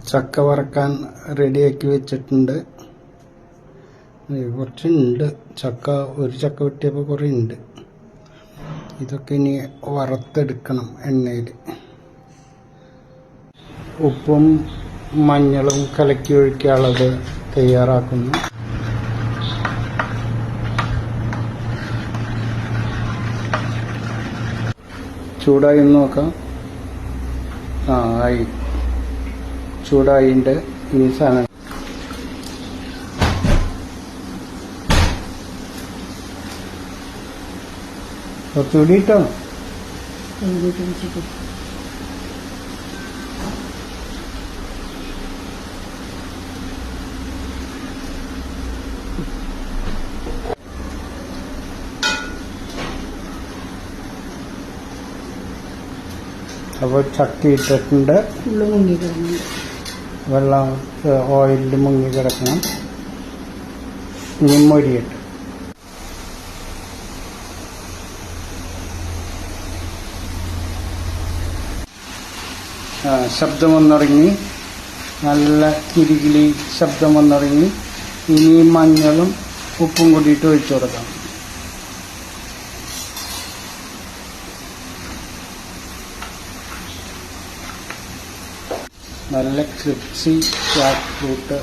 ചക്ക വറക്കാൻ റെഡിയാക്കി വെച്ചിട്ടുണ്ട്. കുറച്ചുണ്ട് ചക്ക, ഒരു ചക്ക വെട്ടിയപ്പോൾ കുറേ ഉണ്ട്. ഇതൊക്കെ ഇനി വറുത്തെടുക്കണം എണ്ണയിൽ. ഉപ്പും മഞ്ഞളും കലക്കി ഒഴിക്കാനുള്ളത് തയ്യാറാക്കുന്നു. ചൂടായി നോക്കാം. ആയി, ചൂടായിണ്ട്. ഇനി സാധനം കുറച്ചുകൂടി ഇട്ടോ. അപ്പോൾ ചക്ക ഇട്ടിട്ടുണ്ട്. വെള്ളം ഓയിലിൽ മുങ്ങി കിടക്കണം. ഇനി മൊരിയിട്ട് ശബ്ദം വന്നിറങ്ങി, നല്ല കിരികിലി ശബ്ദം വന്നിറങ്ങി. ഇനി മഞ്ഞളും ഉപ്പും കൂടിയിട്ട് ഒഴിച്ചു കൊടുക്കാം. നല്ല ക്രിപ്സി ജാക്ക് ഫ്രൂട്ട്.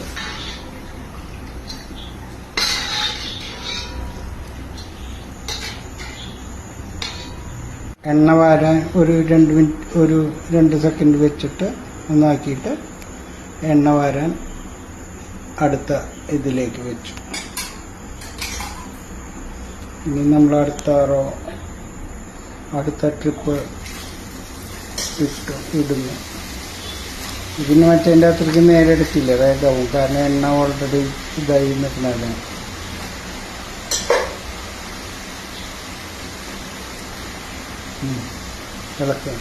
എണ്ണ വാരാൻ ഒരു 2 മിനിറ്റ്, ഒരു 2 സെക്കൻഡ് വെച്ചിട്ട് ഒന്നാക്കിയിട്ട് എണ്ണ വാരാൻ അടുത്ത ഇതിലേക്ക് വെച്ചു. ഇനി നമ്മൾ അടുത്ത ട്രിപ്പ് ഇടുന്നു. ഇതിന് മറ്റേൻ്റെ അത്രയ്ക്ക് നേരെ എടുത്തില്ല, വേഗമാവും. കാരണം എണ്ണ ഓൾറെഡി ഇതായി നിൽക്കണല്ലേ. ഇളക്കുക.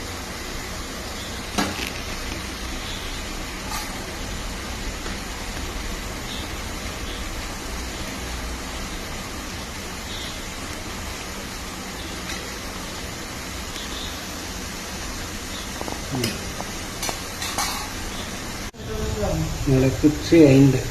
നല്ല കുച്ചി അതിൻ്റെ